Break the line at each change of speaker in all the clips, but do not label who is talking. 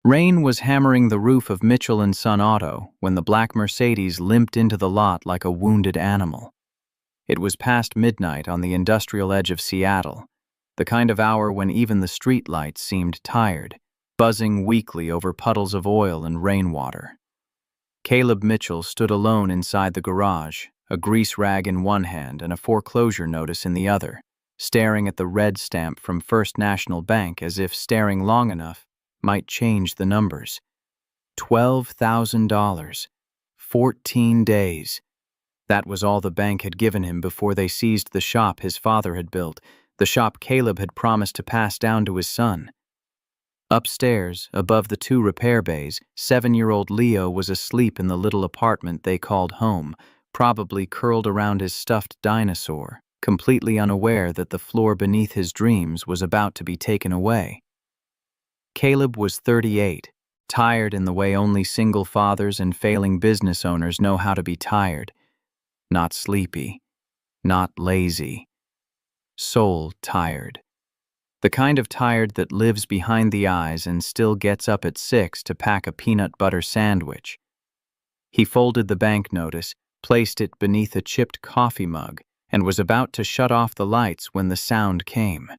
Rain was hammering the roof of Mitchell and Son Auto when the black Mercedes limped into the lot like a wounded animal. It was past midnight on the industrial edge of Seattle, the kind of hour when even the street lights seemed tired, buzzing weakly over puddles of oil and rainwater. Caleb Mitchell stood alone inside the garage, a grease rag in one hand and a foreclosure notice in the other, staring at the red stamp from First National Bank as if staring long enough might change the numbers. $12,000. 14 days. That was all the bank had given him before they seized the shop his father had built, the shop Caleb had promised to pass down to his son. Upstairs, above the two repair bays, 7-year-old Leo was asleep in the little apartment they called home, probably curled around his stuffed dinosaur, completely unaware that the floor beneath his dreams was about to be taken away. Caleb was 38, tired in the way only single fathers and failing business owners know how to be tired. Not sleepy, not lazy. Soul tired. The kind of tired that lives behind the eyes and still gets up at 6 to pack a peanut butter sandwich. He folded the bank notice, placed it beneath a chipped coffee mug, and was about to shut off the lights when the sound came.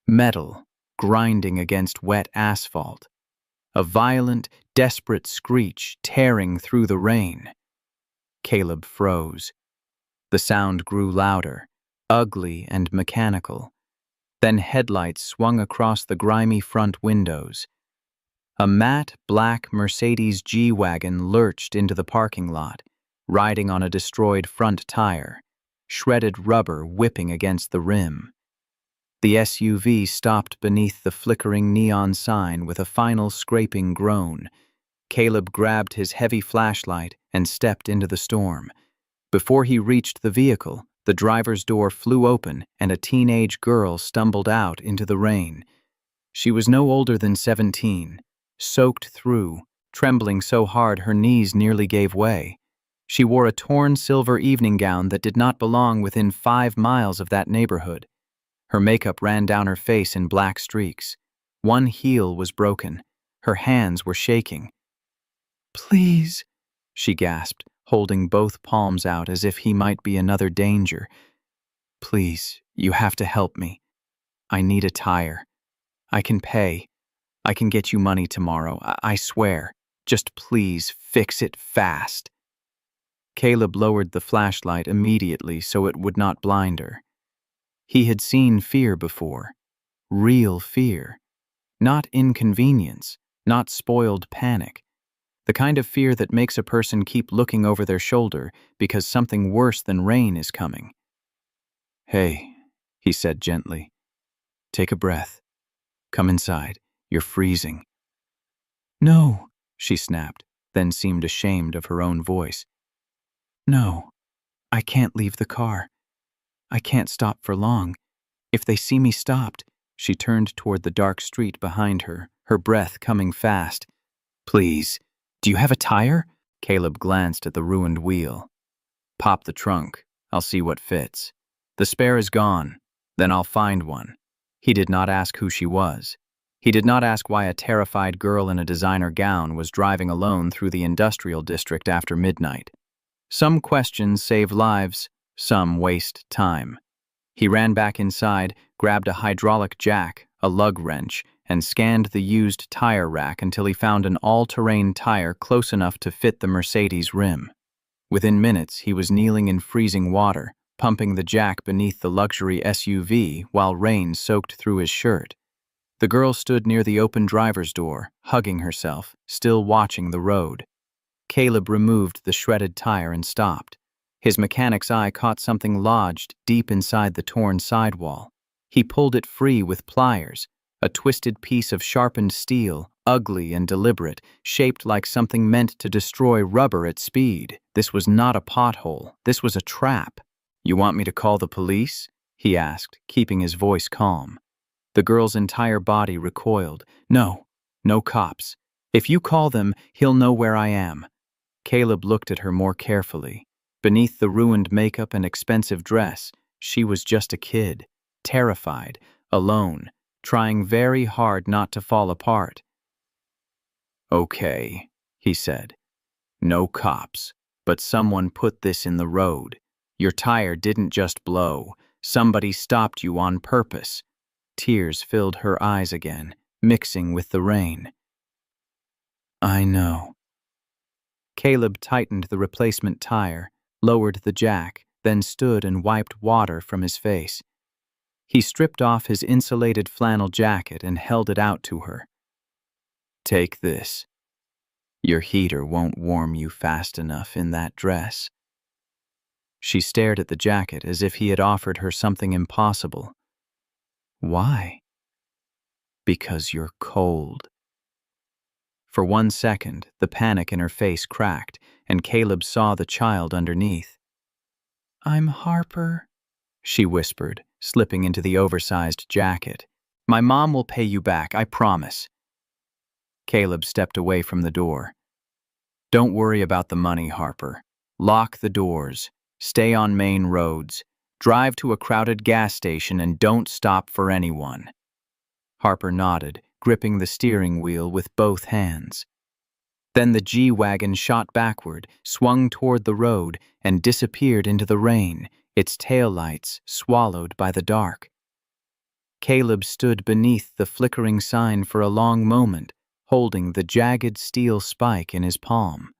Metal grinding against wet asphalt. A violent, desperate screech tearing through the rain. Caleb froze. The sound grew louder, ugly and mechanical. Then headlights swung across the grimy front windows. A matte black Mercedes G-Wagon lurched into the parking lot, riding on a destroyed front tire, shredded rubber whipping against the rim. The SUV stopped beneath the flickering neon sign with a final scraping groan. Caleb grabbed his heavy flashlight and stepped into the storm. Before he reached the vehicle, the driver's door flew open and a teenage girl stumbled out into the rain. She was no older than 17, soaked through, trembling so hard her knees nearly gave way. She wore a torn silver evening gown that did not belong within 5 miles of that neighborhood. Her makeup ran down her face in black streaks. One heel was broken. Her hands were shaking. "Please," she gasped, holding both palms out as if he might be another danger. "Please, you have to help me. I need a tire. I can pay. I can get you money tomorrow, I swear. Just please fix it fast." Caleb lowered the flashlight immediately so it would not blind her. He had seen fear before. Real fear. Not inconvenience, not spoiled panic. The kind of fear that makes a person keep looking over their shoulder because something worse than rain is coming. "Hey," he said gently. "Take a breath. Come inside. You're freezing." "No," she snapped, then seemed ashamed of her own voice. "No, I can't leave the car. I can't stop for long. If they see me stopped," she turned toward the dark street behind her, her breath coming fast. "Please, do you have a tire?" Caleb glanced at the ruined wheel. "Pop the trunk. I'll see what fits. The spare is gone. Then I'll find one." He did not ask who she was. He did not ask why a terrified girl in a designer gown was driving alone through the industrial district after midnight. Some questions save lives, some waste time. He ran back inside, grabbed a hydraulic jack, a lug wrench, and scanned the used tire rack until he found an all-terrain tire close enough to fit the Mercedes rim. Within minutes, he was kneeling in freezing water, pumping the jack beneath the luxury SUV while rain soaked through his shirt. The girl stood near the open driver's door, hugging herself, still watching the road. Caleb removed the shredded tire and stopped. His mechanic's eye caught something lodged deep inside the torn sidewall. He pulled it free with pliers, a twisted piece of sharpened steel, ugly and deliberate, shaped like something meant to destroy rubber at speed. This was not a pothole. This was a trap. "You want me to call the police?" he asked, keeping his voice calm. The girl's entire body recoiled. "No, no cops. If you call them, he'll know where I am." Caleb looked at her more carefully. Beneath the ruined makeup and expensive dress, she was just a kid, terrified, alone, trying very hard not to fall apart. Okay, he said. No cops, but someone put this in the road. Your tire didn't just blow. Somebody stopped you on purpose. Tears filled her eyes again, mixing with the rain. I know. Caleb tightened the replacement tire, lowered the jack, then stood and wiped water from his face. He stripped off his insulated flannel jacket and held it out to her. Take this. Your heater won't warm you fast enough in that dress. She stared at the jacket as if he had offered her something impossible. Why? Because you're cold. For 1 second, the panic in her face cracked, and Caleb saw the child underneath. I'm Harper, she whispered, slipping into the oversized jacket. My mom will pay you back, I promise. Caleb stepped away from the door. Don't worry about the money, Harper. Lock the doors. Stay on main roads. Drive to a crowded gas station and don't stop for anyone. Harper nodded, gripping the steering wheel with both hands. Then the G-Wagon shot backward, swung toward the road, and disappeared into the rain, its taillights swallowed by the dark. Caleb stood beneath the flickering sign for a long moment, holding the jagged steel spike in his palm.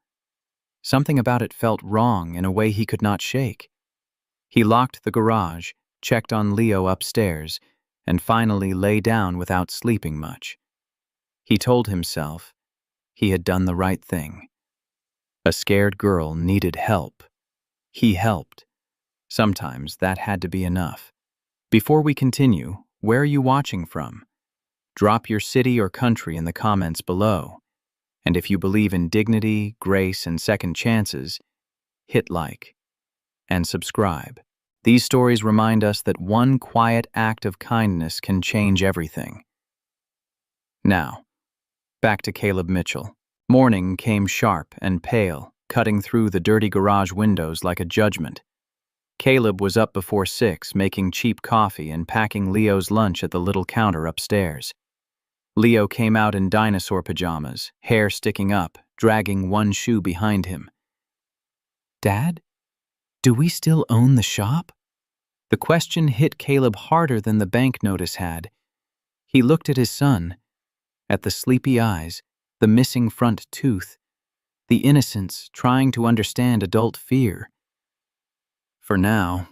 Something about it felt wrong in a way he could not shake. He locked the garage, checked on Leo upstairs, and finally lay down without sleeping much. He told himself he had done the right thing. A scared girl needed help. He helped. Sometimes that had to be enough. Before we continue, where are you watching from? Drop your city or country in the comments below. And if you believe in dignity, grace, and second chances, hit like and subscribe. These stories remind us that one quiet act of kindness can change everything. Now, back to Caleb Mitchell. Morning came sharp and pale, cutting through the dirty garage windows like a judgment. Caleb was up before 6, making cheap coffee and packing Leo's lunch at the little counter upstairs. Leo came out in dinosaur pajamas, hair sticking up, dragging one shoe behind him. Dad, do we still own the shop? The question hit Caleb harder than the bank notice had. He looked at his son, at the sleepy eyes, the missing front tooth, the innocence trying to understand adult fear. For now,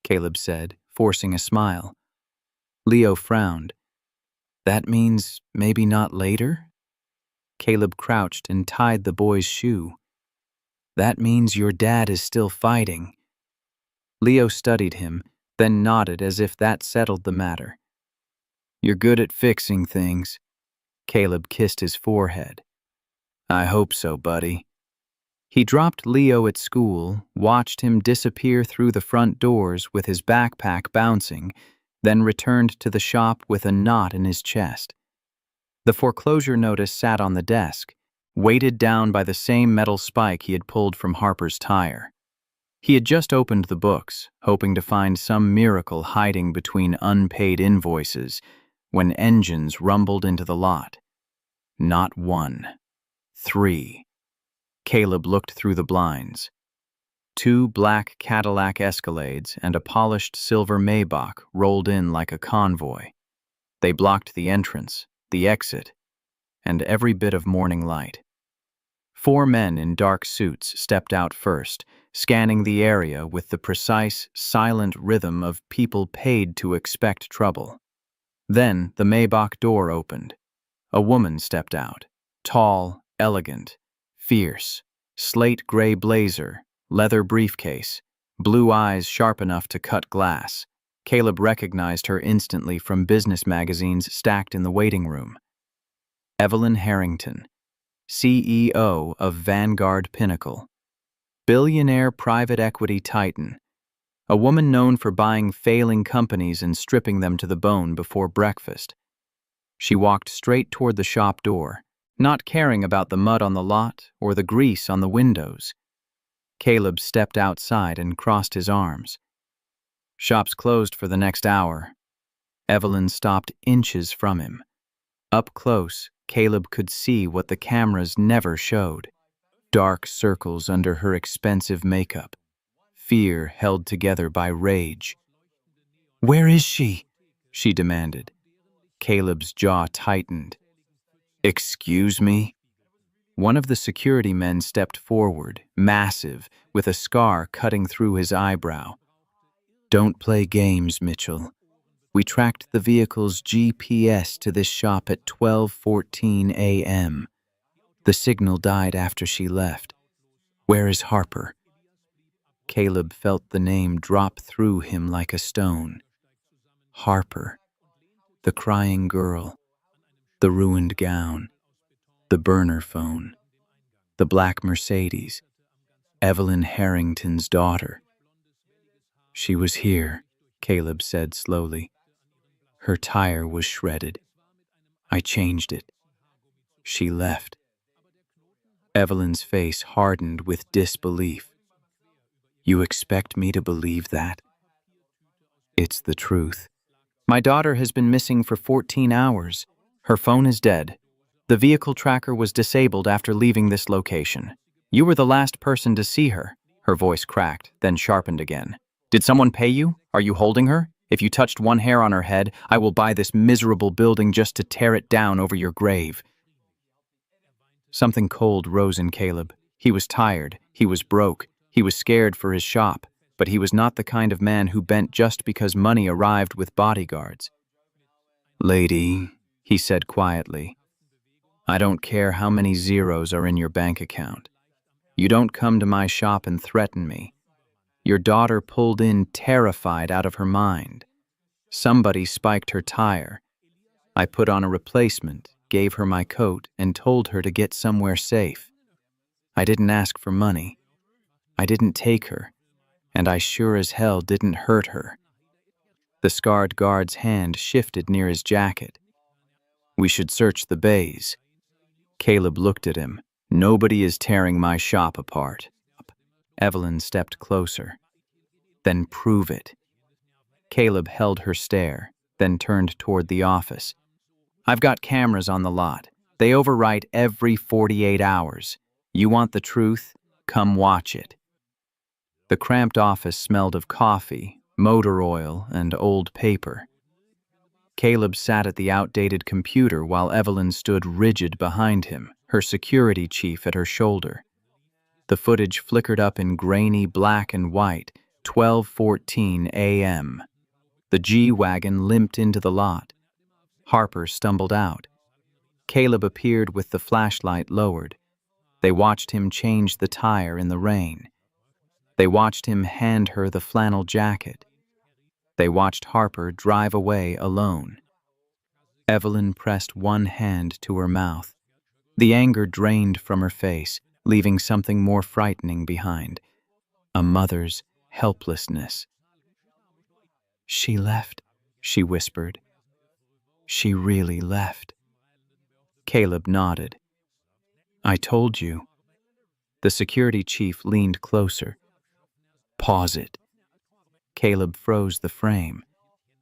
Caleb said, forcing a smile. Leo frowned. That means maybe not later? Caleb crouched and tied the boy's shoe. That means your dad is still fighting. Leo studied him, then nodded as if that settled the matter. You're good at fixing things. Caleb kissed his forehead. I hope so, buddy. He dropped Leo at school, watched him disappear through the front doors with his backpack bouncing, then returned to the shop with a knot in his chest. The foreclosure notice sat on the desk, weighted down by the same metal spike he had pulled from Harper's tire. He had just opened the books, hoping to find some miracle hiding between unpaid invoices, when engines rumbled into the lot. Not 1, 3. Caleb looked through the blinds. 2 black Cadillac Escalades and a polished silver Maybach rolled in like a convoy. They blocked the entrance, the exit, and every bit of morning light. 4 men in dark suits stepped out first, scanning the area with the precise, silent rhythm of people paid to expect trouble. Then the Maybach door opened. A woman stepped out, tall, elegant, fierce, slate gray blazer, leather briefcase, blue eyes sharp enough to cut glass. Caleb recognized her instantly from business magazines stacked in the waiting room. Evelyn Harrington, CEO of Vanguard Pinnacle, billionaire private equity titan, a woman known for buying failing companies and stripping them to the bone before breakfast. She walked straight toward the shop door, not caring about the mud on the lot or the grease on the windows. Caleb stepped outside and crossed his arms. Shop's closed for the next hour. Evelyn stopped inches from him. Up close, Caleb could see what the cameras never showed. Dark circles under her expensive makeup. Fear held together by rage. "Where is she?" she demanded. Caleb's jaw tightened. "Excuse me?" One of the security men stepped forward, massive, with a scar cutting through his eyebrow. "Don't play games, Mitchell. We tracked the vehicle's GPS to this shop at 12:14 a.m. The signal died after she left. Where is Harper?" Caleb felt the name drop through him like a stone. Harper. The crying girl. The ruined gown. The burner phone. The black Mercedes. Evelyn Harrington's daughter. "She was here," Caleb said slowly. "Her tire was shredded. I changed it. She left." Evelyn's face hardened with disbelief. "You expect me to believe that?" "It's the truth. My daughter has been missing for 14 hours. Her phone is dead. The vehicle tracker was disabled after leaving this location. You were the last person to see her." Her voice cracked, then sharpened again. "Did someone pay you? Are you holding her? If you touched one hair on her head, I will buy this miserable building just to tear it down over your grave." Something cold rose in Caleb. He was tired. He was broke. He was scared for his shop. But he was not the kind of man who bent just because money arrived with bodyguards. "Lady," he said quietly, "I don't care how many zeros are in your bank account. You don't come to my shop and threaten me. Your daughter pulled in terrified out of her mind. Somebody spiked her tire. I put on a replacement, gave her my coat, and told her to get somewhere safe. I didn't ask for money. I didn't take her, and I sure as hell didn't hurt her." The scarred guard's hand shifted near his jacket. "We should search the bays." Caleb looked at him. "Nobody is tearing my shop apart." Evelyn stepped closer. "Then prove it." Caleb held her stare, then turned toward the office. "I've got cameras on the lot. They overwrite every 48 hours. You want the truth? Come watch it." The cramped office smelled of coffee, motor oil, and old paper. Caleb sat at the outdated computer while Evelyn stood rigid behind him, her security chief at her shoulder. The footage flickered up in grainy black and white, 12:14 a.m. The G-Wagon limped into the lot. Harper stumbled out. Caleb appeared with the flashlight lowered. They watched him change the tire in the rain. They watched him hand her the flannel jacket. They watched Harper drive away alone. Evelyn pressed one hand to her mouth. The anger drained from her face, leaving something more frightening behind. A mother's helplessness. "She left," she whispered. "She really left." Caleb nodded. "I told you." The security chief leaned closer. "Pause it." Caleb froze the frame.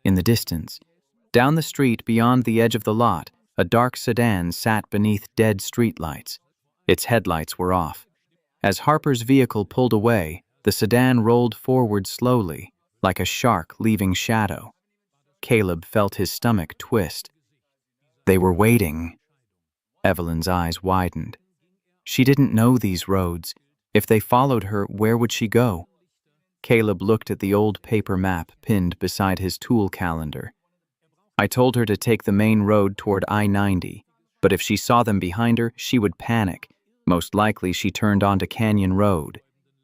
In the distance, down the street beyond the edge of the lot, a dark sedan sat beneath dead streetlights. Its headlights were off. As Harper's vehicle pulled away, the sedan rolled forward slowly, like a shark leaving shadow. Caleb felt his stomach twist. They were waiting. Evelyn's eyes widened. She didn't know these roads. If they followed her, where would she go? Caleb looked at the old paper map pinned beside his tool calendar. "I told her to take the main road toward I-90, but if she saw them behind her, she would panic. Most likely she turned onto Canyon Road."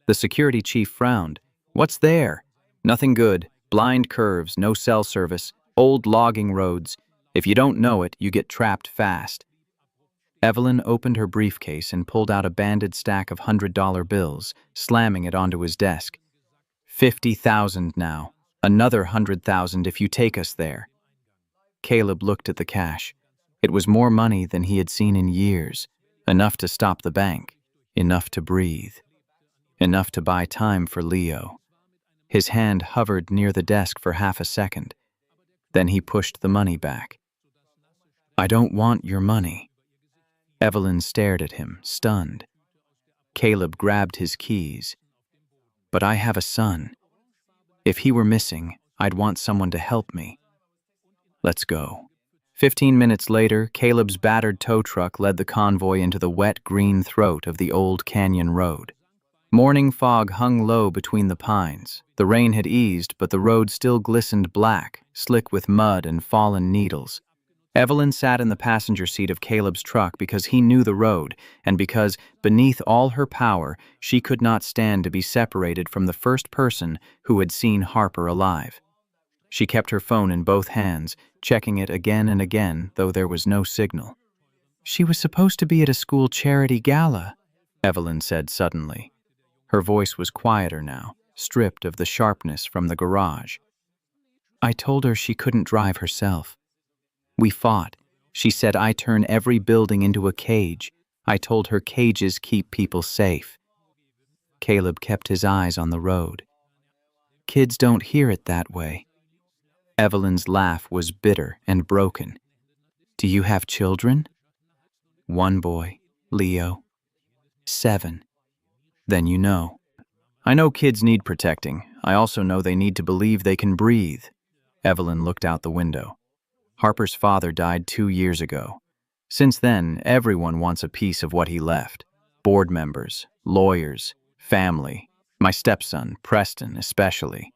The security chief frowned. "What's there?" "Nothing good. Blind curves, no cell service, old logging roads. If you don't know it, you get trapped fast." Evelyn opened her briefcase and pulled out a banded stack of $100 bills, slamming it onto his desk. 50,000 now. Another 100,000 if you take us there." Caleb looked at the cash. It was more money than he had seen in years. Enough to stop the bank. Enough to breathe. Enough to buy time for Leo. His hand hovered near the desk for half a second. Then he pushed the money back. I don't want your money. Evelyn stared at him, stunned. Caleb grabbed his keys. But I have a son. If he were missing, I'd want someone to help me. Let's go. 15 minutes later, Caleb's battered tow truck led the convoy into the wet green throat of the old canyon road. Morning fog hung low between the pines. The rain had eased, but the road still glistened black, slick with mud and fallen needles. Evelyn sat in the passenger seat of Caleb's truck because he knew the road, and because, beneath all her power, she could not stand to be separated from the first person who had seen Harper alive. She kept her phone in both hands, checking it again and again, though there was no signal. She was supposed to be at a school charity gala, Evelyn said suddenly. Her voice was quieter now, stripped of the sharpness from the garage. I told her she couldn't drive herself. We fought. She said I turn every building into a cage. I told her cages keep people safe. Caleb kept his eyes on the road. Kids don't hear it that way. Evelyn's laugh was bitter and broken. Do you have children? One boy, Leo. 7. Then you know. I know kids need protecting. I also know they need to believe they can breathe. Evelyn looked out the window. Harper's father died 2 years ago. Since then, everyone wants a piece of what he left. Board members, lawyers, family, my stepson, Preston, especially.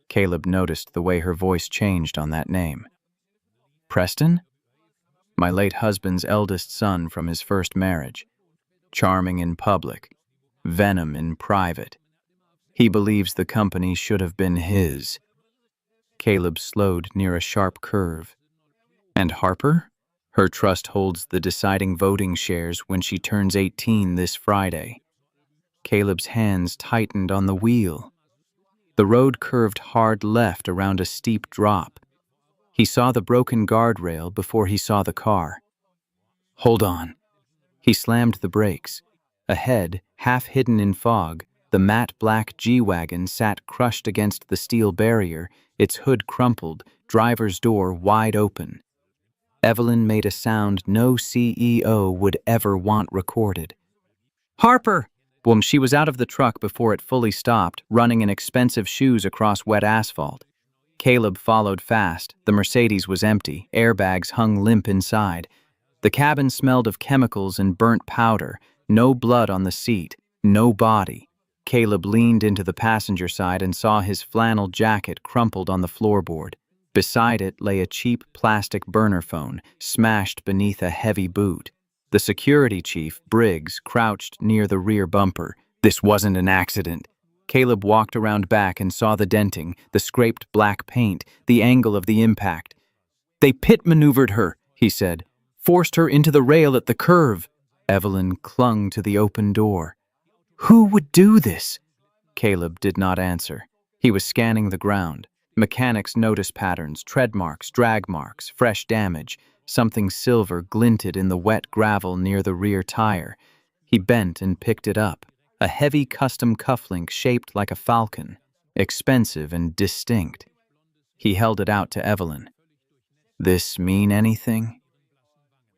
Caleb noticed the way her voice changed on that name. Preston? My late husband's eldest son from his first marriage. Charming in public, venom in private. He believes the company should have been his. Caleb slowed near a sharp curve. And Harper? Her trust holds the deciding voting shares when she turns 18 this Friday. Caleb's hands tightened on the wheel. The road curved hard left around a steep drop. He saw the broken guardrail before he saw the car. Hold on. He slammed the brakes. Ahead, half hidden in fog, the matte black G-Wagon sat crushed against the steel barrier, its hood crumpled, driver's door wide open. Evelyn made a sound no CEO would ever want recorded. Harper! Boom, she was out of the truck before it fully stopped, running in expensive shoes across wet asphalt. Caleb followed fast. The Mercedes was empty. Airbags hung limp inside. The cabin smelled of chemicals and burnt powder. No blood on the seat. No body. Caleb leaned into the passenger side and saw his flannel jacket crumpled on the floorboard. Beside it lay a cheap plastic burner phone, smashed beneath a heavy boot. The security chief, Briggs, crouched near the rear bumper. This wasn't an accident. Caleb walked around back and saw the denting, the scraped black paint, the angle of the impact. They pit maneuvered her, he said. Forced her into the rail at the curve. Evelyn clung to the open door. Who would do this? Caleb did not answer. He was scanning the ground. Mechanics noticed patterns, tread marks, drag marks, fresh damage. Something silver glinted in the wet gravel near the rear tire. He bent and picked it up. A heavy custom cufflink shaped like a falcon, expensive and distinct. He held it out to Evelyn. This mean anything?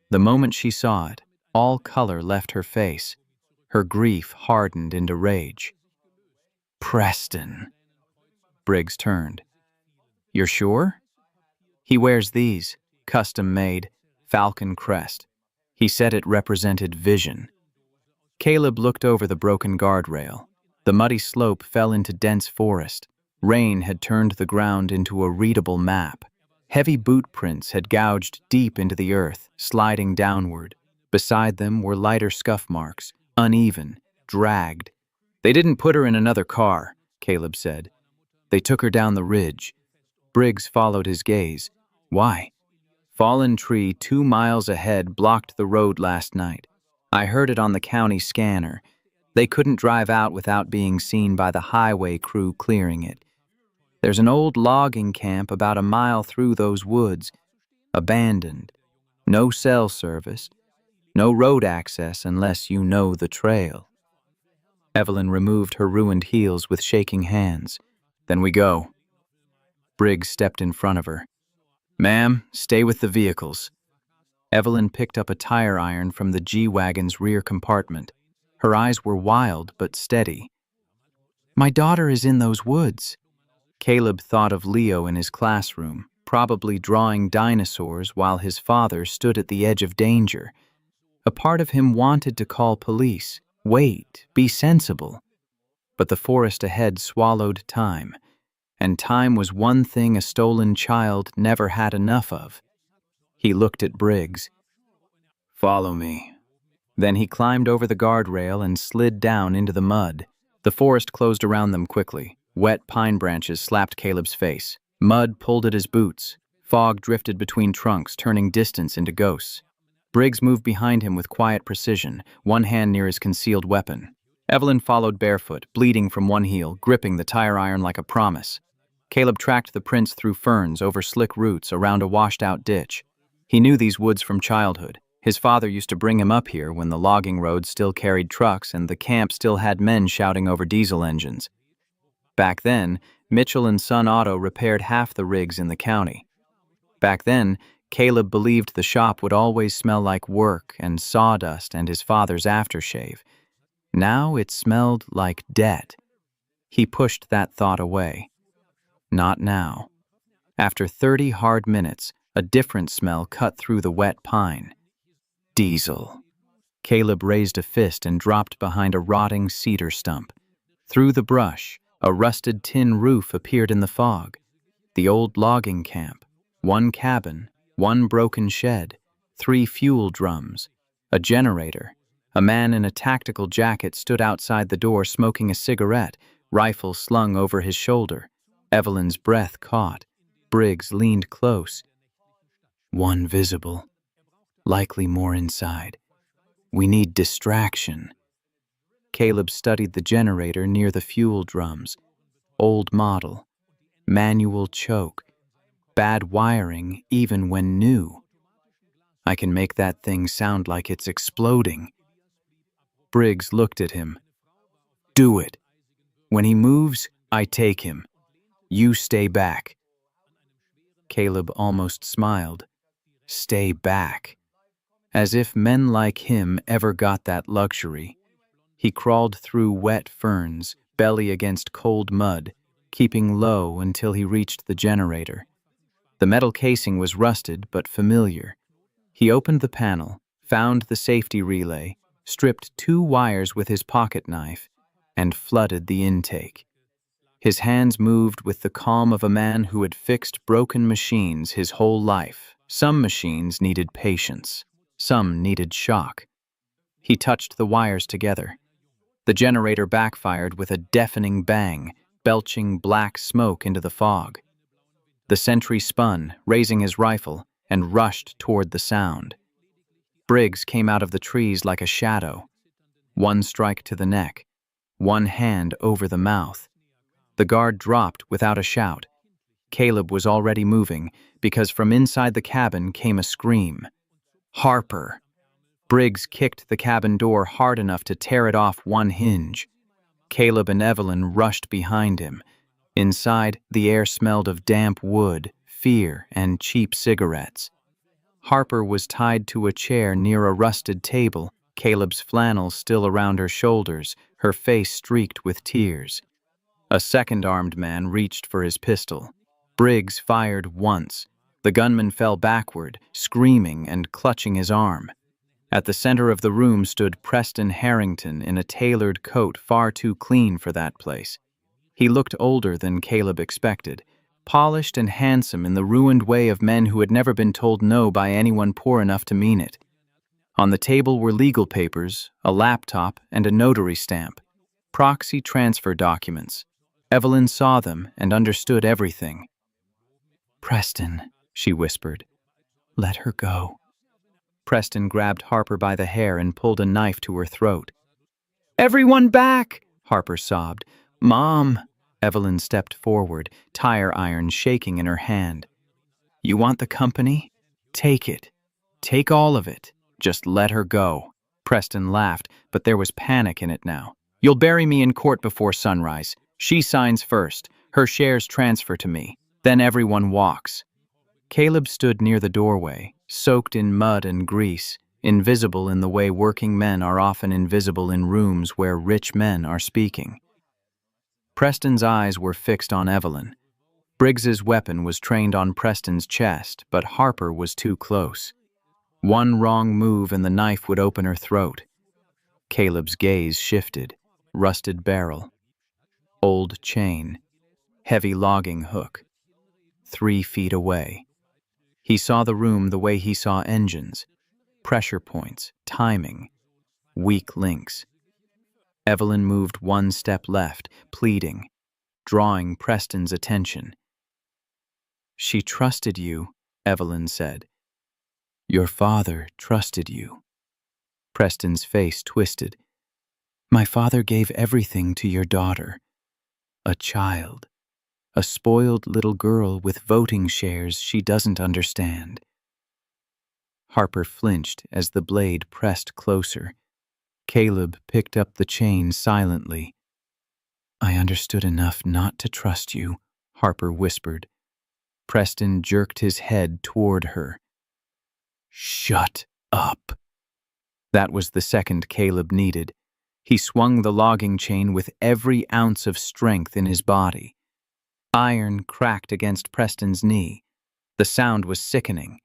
The moment she saw it, all color left her face. Her grief hardened into rage. Preston. Briggs turned. You're sure? He wears these, custom-made, falcon crest. He said it represented vision. Caleb looked over the broken guardrail. The muddy slope fell into dense forest. Rain had turned the ground into a readable map. Heavy boot prints had gouged deep into the earth, sliding downward. Beside them were lighter scuff marks, uneven, dragged. They didn't put her in another car, Caleb said. They took her down the ridge. Briggs followed his gaze. Why? Fallen tree 2 miles ahead blocked the road last night. I heard it on the county scanner. They couldn't drive out without being seen by the highway crew clearing it. There's an old logging camp about a mile through those woods. Abandoned. No cell service. No road access unless you know the trail. Evelyn removed her ruined heels with shaking hands. Then we go. Briggs stepped in front of her. Ma'am, stay with the vehicles. Evelyn picked up a tire iron from the G-Wagon's rear compartment. Her eyes were wild but steady. "My daughter is in those woods." Caleb thought of Leo in his classroom, probably drawing dinosaurs while his father stood at the edge of danger. A part of him wanted to call police. Wait, be sensible. But the forest ahead swallowed time, and time was one thing a stolen child never had enough of. He looked at Briggs. "Follow me." Then he climbed over the guardrail and slid down into the mud. The forest closed around them quickly. Wet pine branches slapped Caleb's face. Mud pulled at his boots. Fog drifted between trunks, turning distance into ghosts. Briggs moved behind him with quiet precision, one hand near his concealed weapon. Evelyn followed barefoot, bleeding from one heel, gripping the tire iron like a promise. Caleb tracked the prints through ferns, over slick roots, around a washed-out ditch. He knew these woods from childhood. His father used to bring him up here when the logging roads still carried trucks and the camp still had men shouting over diesel engines. Back then, Mitchell and Son Auto repaired half the rigs in the county. Back then, Caleb believed the shop would always smell like work and sawdust and his father's aftershave. Now it smelled like debt. He pushed that thought away. Not now. After 30 hard minutes, a different smell cut through the wet pine. Diesel. Caleb raised a fist and dropped behind a rotting cedar stump. Through the brush, a rusted tin roof appeared in the fog. The old logging camp. One cabin, one broken shed, 3 fuel drums, a generator. A man in a tactical jacket stood outside the door smoking a cigarette, rifle slung over his shoulder. Evelyn's breath caught. Briggs leaned close. "One visible. Likely more inside. We need distraction." Caleb studied the generator near the fuel drums. Old model. Manual choke. Bad wiring even when new. "I can make that thing sound like it's exploding." Briggs looked at him. "Do it. When he moves, I take him. You stay back." Caleb almost smiled. Stay back. As if men like him ever got that luxury. He crawled through wet ferns, belly against cold mud, keeping low until he reached the generator. The metal casing was rusted but familiar. He opened the panel, found the safety relay, stripped 2 wires with his pocket knife, and flooded the intake. His hands moved with the calm of a man who had fixed broken machines his whole life. Some machines needed patience. Some needed shock. He touched the wires together. The generator backfired with a deafening bang, belching black smoke into the fog. The sentry spun, raising his rifle, and rushed toward the sound. Briggs came out of the trees like a shadow. One strike to the neck, one hand over the mouth. The guard dropped without a shout. Caleb was already moving, because from inside the cabin came a scream. "Harper!" Briggs kicked the cabin door hard enough to tear it off one hinge. Caleb and Evelyn rushed behind him. Inside, the air smelled of damp wood, fear, and cheap cigarettes. Harper was tied to a chair near a rusted table, Caleb's flannel still around her shoulders, her face streaked with tears. A second armed man reached for his pistol. Briggs fired once. The gunman fell backward, screaming and clutching his arm. At the center of the room stood Preston Harrington in a tailored coat far too clean for that place. He looked older than Caleb expected, polished and handsome in the ruined way of men who had never been told no by anyone poor enough to mean it. On the table were legal papers, a laptop, and a notary stamp. Proxy transfer documents. Evelyn saw them and understood everything. "Preston," she whispered. "Let her go." Preston grabbed Harper by the hair and pulled a knife to her throat. "Everyone back!" Harper sobbed. "Mom!" Evelyn stepped forward, tire iron shaking in her hand. "You want the company? Take it. Take all of it. Just let her go." Preston laughed, but there was panic in it now. "You'll bury me in court before sunrise. She signs first. Her shares transfer to me. Then everyone walks." Caleb stood near the doorway, soaked in mud and grease, invisible in the way working men are often invisible in rooms where rich men are speaking. Preston's eyes were fixed on Evelyn. Briggs's weapon was trained on Preston's chest, but Harper was too close. One wrong move and the knife would open her throat. Caleb's gaze shifted. Rusted barrel. Old chain. Heavy logging hook. 3 feet away. He saw the room the way he saw engines. Pressure points, timing, weak links. Evelyn moved 1 step left, pleading, drawing Preston's attention. "She trusted you," Evelyn said. "Your father trusted you." Preston's face twisted. "My father gave everything to your daughter. A child. A spoiled little girl with voting shares she doesn't understand." Harper flinched as the blade pressed closer. Caleb picked up the chain silently. "I understood enough not to trust you," Harper whispered. Preston jerked his head toward her. "Shut up." That was the second Caleb needed. He swung the logging chain with every ounce of strength in his body. Iron cracked against Preston's knee. The sound was sickening.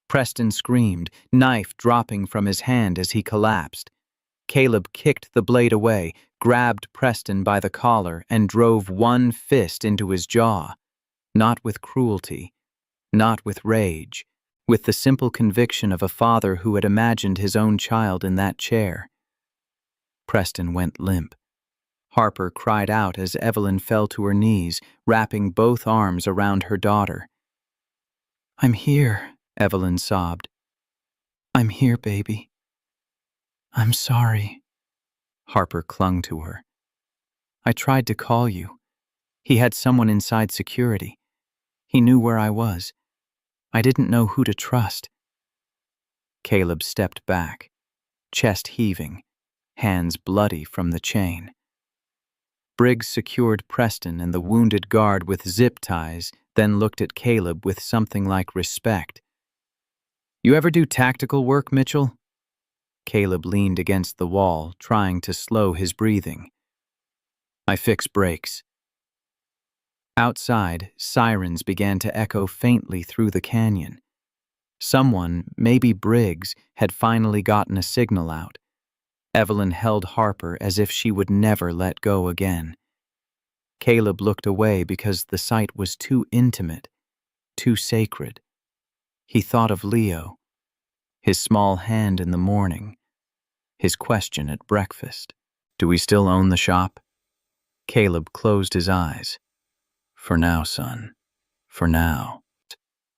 Preston screamed, knife dropping from his hand as he collapsed. Caleb kicked the blade away, grabbed Preston by the collar, and drove one fist into his jaw. Not with cruelty, not with rage, with the simple conviction of a father who had imagined his own child in that chair. Preston went limp. Harper cried out as Evelyn fell to her knees, wrapping both arms around her daughter. "I'm here," Evelyn sobbed. "I'm here, baby. I'm sorry." Harper clung to her. "I tried to call you. He had someone inside security. He knew where I was. I didn't know who to trust." Caleb stepped back, chest heaving, hands bloody from the chain. Briggs secured Preston and the wounded guard with zip ties, then looked at Caleb with something like respect. "You ever do tactical work, Mitchell?" Caleb leaned against the wall, trying to slow his breathing. "I fix brakes." Outside, sirens began to echo faintly through the canyon. Someone, maybe Briggs, had finally gotten a signal out. Evelyn held Harper as if she would never let go again. Caleb looked away because the sight was too intimate, too sacred. He thought of Leo, his small hand in the morning, his question at breakfast. "Do we still own the shop?" Caleb closed his eyes. "For now, son. For now."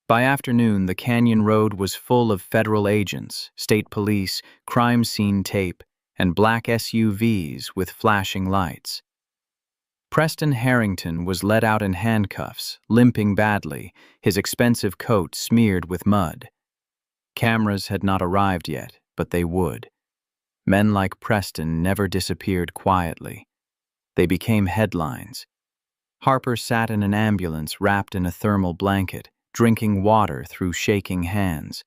By afternoon, the canyon road was full of federal agents, state police, crime scene tape, and black SUVs with flashing lights. Preston Harrington was led out in handcuffs, limping badly, his expensive coat smeared with mud. Cameras had not arrived yet, but they would. Men like Preston never disappeared quietly. They became headlines. Harper sat in an ambulance wrapped in a thermal blanket, drinking water through shaking hands.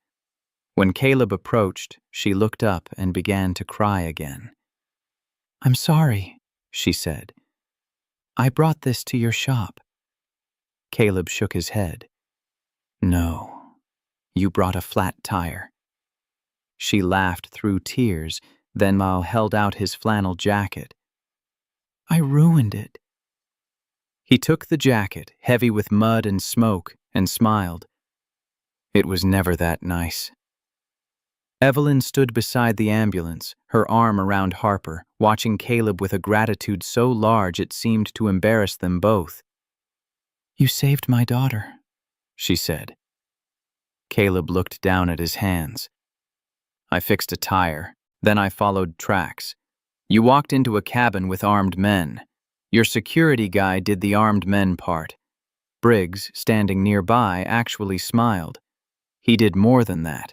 When Caleb approached, she looked up and began to cry again. "I'm sorry," she said. "I brought this to your shop." Caleb shook his head. "No, you brought a flat tire." She laughed through tears, then Mal held out his flannel jacket. "I ruined it." He took the jacket, heavy with mud and smoke, and smiled. "It was never that nice." Evelyn stood beside the ambulance, her arm around Harper, watching Caleb with a gratitude so large it seemed to embarrass them both. "You saved my daughter," she said. Caleb looked down at his hands. "I fixed a tire, then I followed tracks. You walked into a cabin with armed men. Your security guy did the armed men part. Briggs, standing nearby, actually smiled. He did more than that.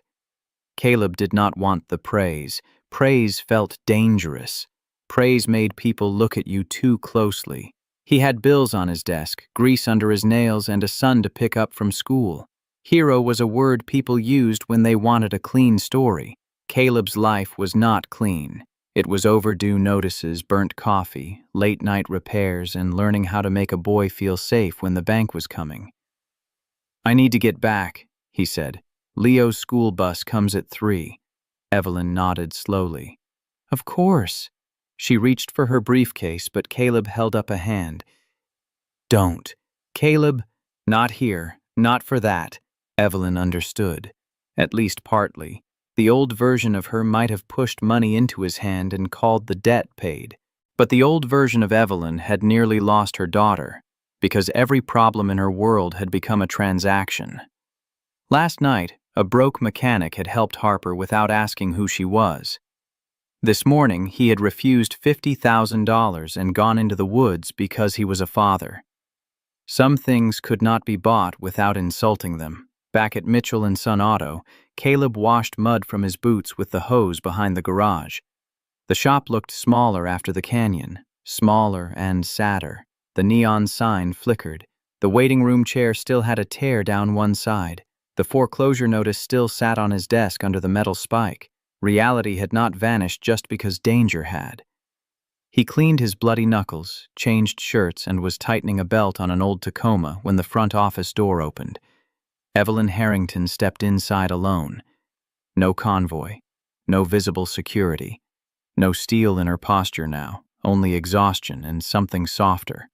Caleb did not want the praise. Praise felt dangerous. Praise made people look at you too closely. He had bills on his desk, grease under his nails, and a son to pick up from school. Hero was a word people used when they wanted a clean story. Caleb's life was not clean. It was overdue notices, burnt coffee, late-night repairs, and learning how to make a boy feel safe when the bank was coming. "I need to get back," he said. "Leo's school bus comes at 3. Evelyn nodded slowly. "Of course." She reached for her briefcase, but Caleb held up a hand. "Don't." "Caleb, not here. Not for that." Evelyn understood. At least partly. The old version of her might have pushed money into his hand and called the debt paid. But the old version of Evelyn had nearly lost her daughter, because every problem in her world had become a transaction. Last night, a broke mechanic had helped Harper without asking who she was. This morning, he had refused $50,000 and gone into the woods because he was a father. Some things could not be bought without insulting them. Back at Mitchell & Son Auto, Caleb washed mud from his boots with the hose behind the garage. The shop looked smaller after the canyon, smaller and sadder. The neon sign flickered. The waiting room chair still had a tear down one side. The foreclosure notice still sat on his desk under the metal spike. Reality had not vanished just because danger had. He cleaned his bloody knuckles, changed shirts, and was tightening a belt on an old Tacoma when the front office door opened. Evelyn Harrington stepped inside alone. No convoy, no visible security, no steel in her posture now, only exhaustion and something softer.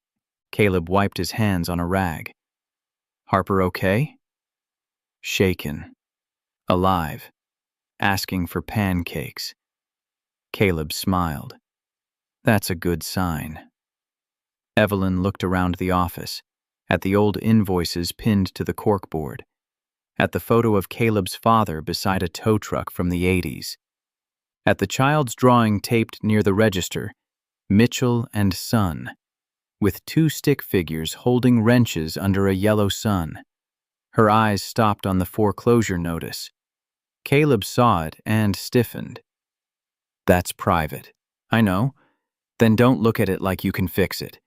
Caleb wiped his hands on a rag. "Harper okay?" "Shaken. Alive. Asking for pancakes." Caleb smiled. "That's a good sign." Evelyn looked around the office, at the old invoices pinned to the corkboard, at the photo of Caleb's father beside a tow truck from the 80s, at the child's drawing taped near the register, Mitchell and Son, with 2 stick figures holding wrenches under a yellow sun. Her eyes stopped on the foreclosure notice. Caleb saw it and stiffened. "That's private." "I know." "Then don't look at it like you can fix it."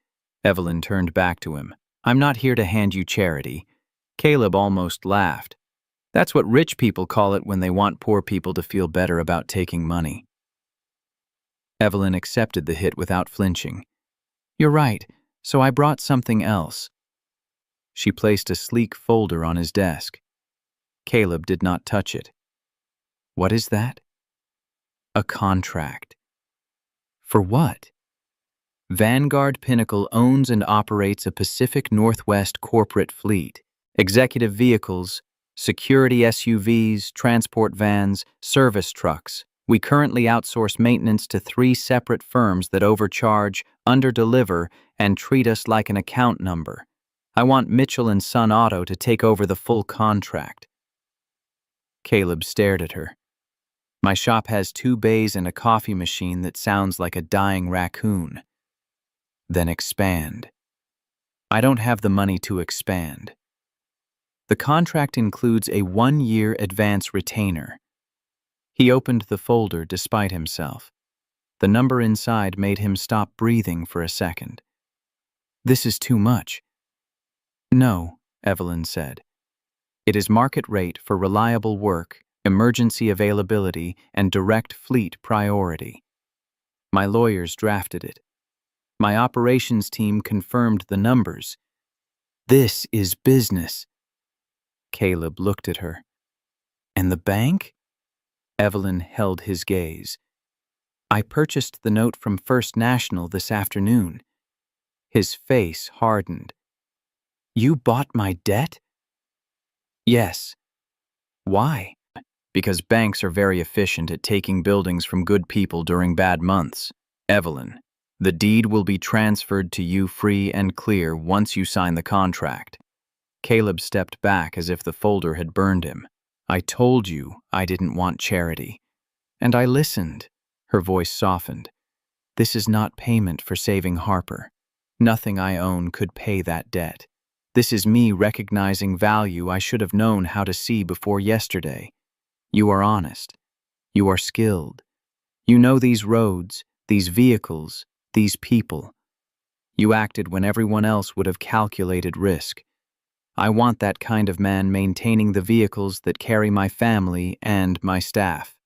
Evelyn turned back to him. "I'm not here to hand you charity." Caleb almost laughed. "That's what rich people call it when they want poor people to feel better about taking money." Evelyn accepted the hit without flinching. "You're right, so I brought something else." She placed a sleek folder on his desk. Caleb did not touch it. "What is that?" "A contract." "For what?" "Vanguard Pinnacle owns and operates a Pacific Northwest corporate fleet. Executive vehicles, security SUVs, transport vans, service trucks. We currently outsource maintenance to 3 separate firms that overcharge, underdeliver, and treat us like an account number. I want Mitchell & Son Auto to take over the full contract." Caleb stared at her. "My shop has 2 bays and a coffee machine that sounds like a dying raccoon." "Then expand." "I don't have the money to expand." "The contract includes a 1-year advance retainer." He opened the folder despite himself. The number inside made him stop breathing for a second. "This is too much." "No," Evelyn said. "It is market rate for reliable work, emergency availability, and direct fleet priority. My lawyers drafted it. My operations team confirmed the numbers. This is business." Caleb looked at her. "And the bank?" Evelyn held his gaze. "I purchased the note from First National this afternoon." His face hardened. "You bought my debt?" "Yes." "Why?" "Because banks are very efficient at taking buildings from good people during bad months. Evelyn, the deed will be transferred to you free and clear once you sign the contract." Caleb stepped back as if the folder had burned him. "I told you I didn't want charity. And I listened." Her voice softened. "This is not payment for saving Harper. Nothing I own could pay that debt. This is me recognizing value I should have known how to see before yesterday. You are honest. You are skilled. You know these roads, these vehicles, these people. You acted when everyone else would have calculated risk. I want that kind of man maintaining the vehicles that carry my family and my staff."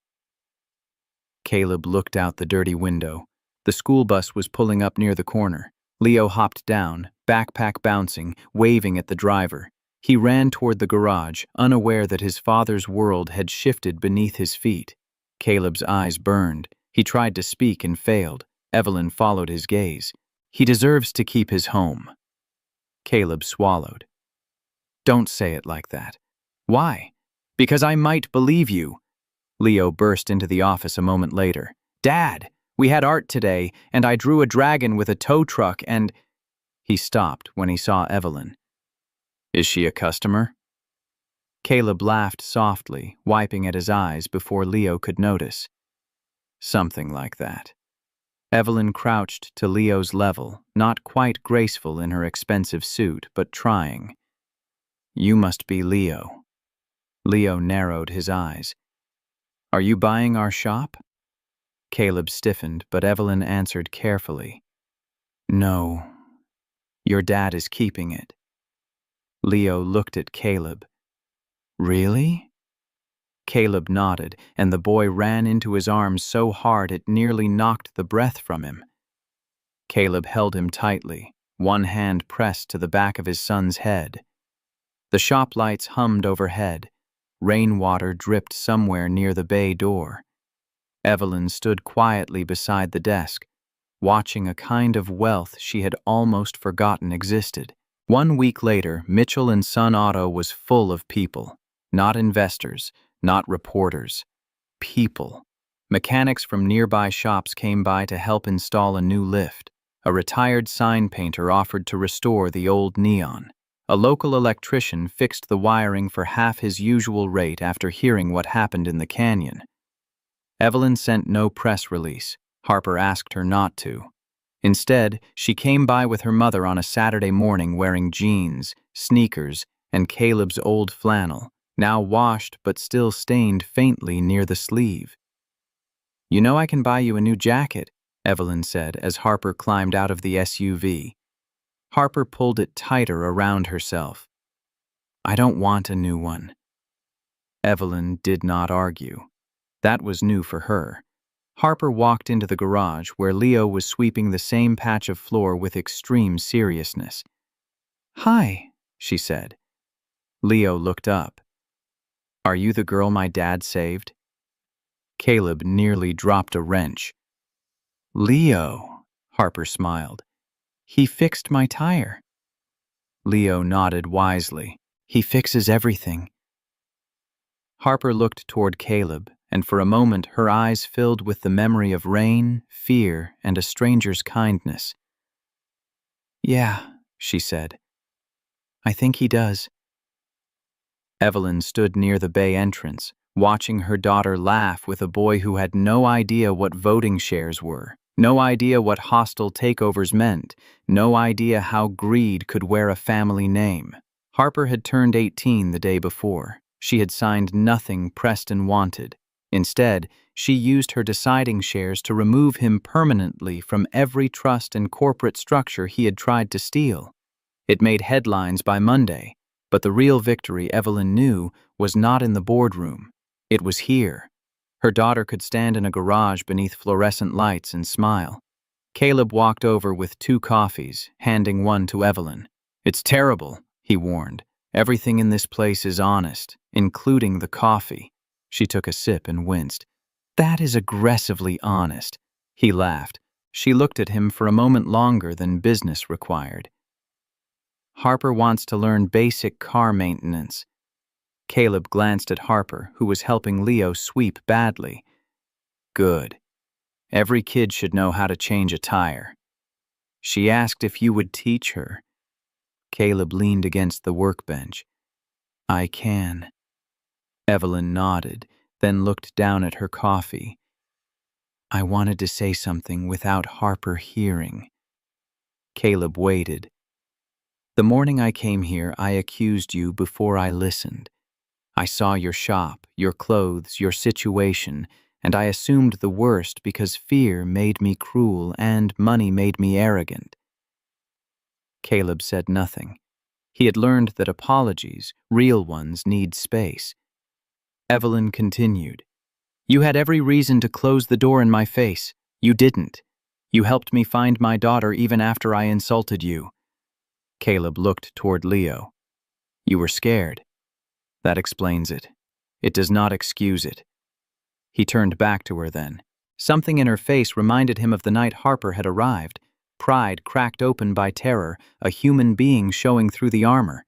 Caleb looked out the dirty window. The school bus was pulling up near the corner. Leo hopped down, backpack bouncing, waving at the driver. He ran toward the garage, unaware that his father's world had shifted beneath his feet. Caleb's eyes burned. He tried to speak and failed. Evelyn followed his gaze. "He deserves to keep his home." Caleb swallowed. "Don't say it like that." "Why?" "Because I might believe you." Leo burst into the office a moment later. "Dad, we had art today, and I drew a dragon with a tow truck and—" He stopped when he saw Evelyn. "Is she a customer?" Caleb laughed softly, wiping at his eyes before Leo could notice. "Something like that." Evelyn crouched to Leo's level, not quite graceful in her expensive suit, but trying. "You must be Leo." Leo narrowed his eyes. "Are you buying our shop?" Caleb stiffened, but Evelyn answered carefully. "No. Your dad is keeping it." Leo looked at Caleb. "Really?" Caleb nodded, and the boy ran into his arms so hard it nearly knocked the breath from him. Caleb held him tightly, one hand pressed to the back of his son's head. The shop lights hummed overhead. Rainwater dripped somewhere near the bay door. Evelyn stood quietly beside the desk, watching a kind of wealth she had almost forgotten existed. 1 week later, Mitchell and Son Auto was full of people. Not investors, not reporters. People. Mechanics from nearby shops came by to help install a new lift. A retired sign painter offered to restore the old neon. A local electrician fixed the wiring for half his usual rate after hearing what happened in the canyon. Evelyn sent no press release. Harper asked her not to. Instead, she came by with her mother on a Saturday morning wearing jeans, sneakers, and Caleb's old flannel, now washed but still stained faintly near the sleeve. "You know I can buy you a new jacket," Evelyn said as Harper climbed out of the SUV. Harper pulled it tighter around herself. "I don't want a new one." Evelyn did not argue. That was new for her. Harper walked into the garage where Leo was sweeping the same patch of floor with extreme seriousness. "Hi," she said. Leo looked up. "Are you the girl my dad saved?" Caleb nearly dropped a wrench. "Leo," Harper smiled. "He fixed my tire." Leo nodded wisely. "He fixes everything." Harper looked toward Caleb, and for a moment her eyes filled with the memory of rain, fear, and a stranger's kindness. "Yeah," she said. "I think he does." Evelyn stood near the bay entrance, watching her daughter laugh with a boy who had no idea what voting shares were, no idea what hostile takeovers meant, no idea how greed could wear a family name. Harper had turned 18 the day before. She had signed nothing Preston wanted. Instead, she used her deciding shares to remove him permanently from every trust and corporate structure he had tried to steal. It made headlines by Monday, but the real victory, Evelyn knew, was not in the boardroom. It was here. Her daughter could stand in a garage beneath fluorescent lights and smile. Caleb walked over with 2 coffees, handing one to Evelyn. "It's terrible," he warned. "Everything in this place is honest, including the coffee." She took a sip and winced. "That is aggressively honest." He laughed. She looked at him for a moment longer than business required. "Harper wants to learn basic car maintenance." Caleb glanced at Harper, who was helping Leo sweep badly. "Good. Every kid should know how to change a tire." "She asked if you would teach her." Caleb leaned against the workbench. "I can." Evelyn nodded, then looked down at her coffee. "I wanted to say something without Harper hearing." Caleb waited. "The morning I came here, I accused you before I listened. I saw your shop, your clothes, your situation, and I assumed the worst because fear made me cruel and money made me arrogant." Caleb said nothing. He had learned that apologies, real ones, need space. Evelyn continued, "You had every reason to close the door in my face. You didn't. You helped me find my daughter even after I insulted you." Caleb looked toward Leo. "You were scared. That explains it. It does not excuse it." He turned back to her then. Something in her face reminded him of the night Harper had arrived. Pride cracked open by terror, a human being showing through the armor.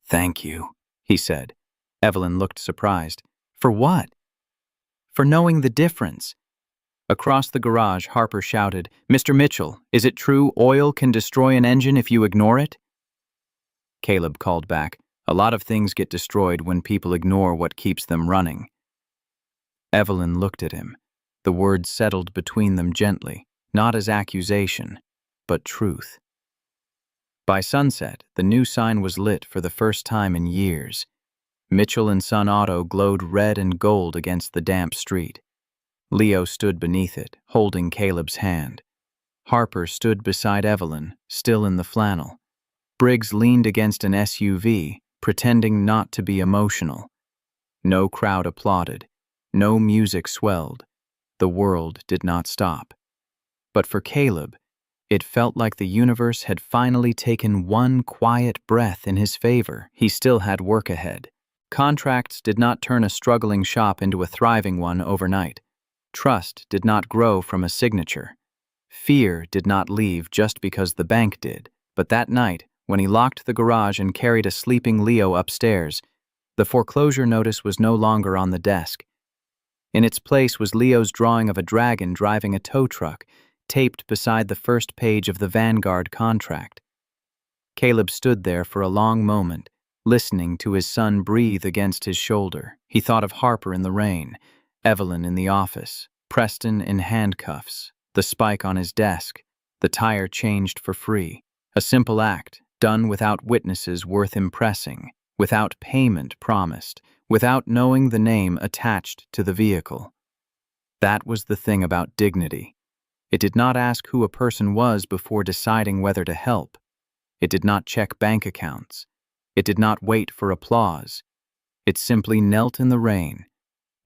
"Thank you," he said. Evelyn looked surprised. "For what?" "For knowing the difference." Across the garage, Harper shouted, "Mr. Mitchell, is it true oil can destroy an engine if you ignore it?" Caleb called back, "A lot of things get destroyed when people ignore what keeps them running." Evelyn looked at him. The words settled between them gently, not as accusation, but truth. By sunset, the new sign was lit for the first time in years. Mitchell and Son Auto glowed red and gold against the damp street. Leo stood beneath it, holding Caleb's hand. Harper stood beside Evelyn, still in the flannel. Briggs leaned against an SUV, pretending not to be emotional. No crowd applauded. No music swelled. The world did not stop. But for Caleb, it felt like the universe had finally taken one quiet breath in his favor. He still had work ahead. Contracts did not turn a struggling shop into a thriving one overnight. Trust did not grow from a signature. Fear did not leave just because the bank did. But that night, when he locked the garage and carried a sleeping Leo upstairs, the foreclosure notice was no longer on the desk. In its place was Leo's drawing of a dragon driving a tow truck, taped beside the first page of the Vanguard contract. Caleb stood there for a long moment, listening to his son breathe against his shoulder. He thought of Harper in the rain, Evelyn in the office, Preston in handcuffs, the spike on his desk, the tire changed for free. A simple act, done without witnesses worth impressing, without payment promised, without knowing the name attached to the vehicle. That was the thing about dignity. It did not ask who a person was before deciding whether to help. It did not check bank accounts. It did not wait for applause. It simply knelt in the rain,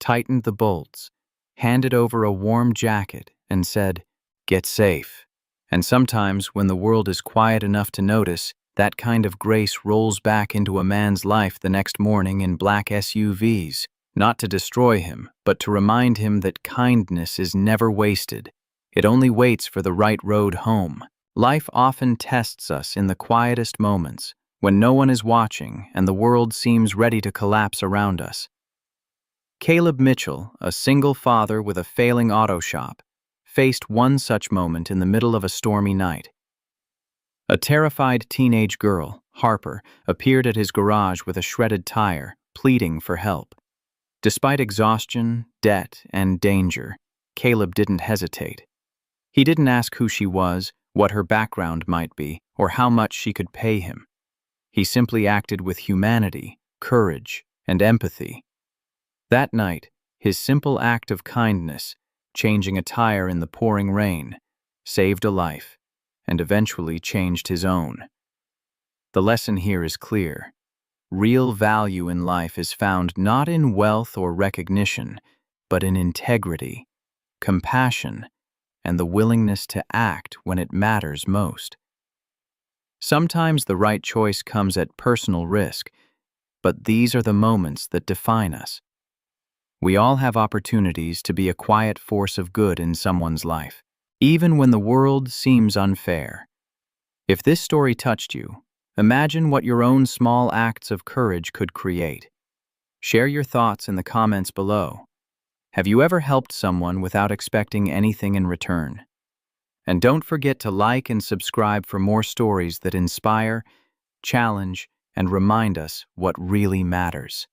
tightened the bolts, handed over a warm jacket, and said, "Get safe." And sometimes, when the world is quiet enough to notice, that kind of grace rolls back into a man's life the next morning in black SUVs, not to destroy him, but to remind him that kindness is never wasted. It only waits for the right road home. Life often tests us in the quietest moments, when no one is watching and the world seems ready to collapse around us. Caleb Mitchell, a single father with a failing auto shop, faced one such moment in the middle of a stormy night. A terrified teenage girl, Harper, appeared at his garage with a shredded tire, pleading for help. Despite exhaustion, debt, and danger, Caleb didn't hesitate. He didn't ask who she was, what her background might be, or how much she could pay him. He simply acted with humanity, courage, and empathy. That night, his simple act of kindness, changing a tire in the pouring rain, saved a life, and eventually changed his own. The lesson here is clear. Real value in life is found not in wealth or recognition, but in integrity, compassion, and the willingness to act when it matters most. Sometimes the right choice comes at personal risk, but these are the moments that define us. We all have opportunities to be a quiet force of good in someone's life, even when the world seems unfair. If this story touched you, imagine what your own small acts of courage could create. Share your thoughts in the comments below. Have you ever helped someone without expecting anything in return? And don't forget to like and subscribe for more stories that inspire, challenge, and remind us what really matters.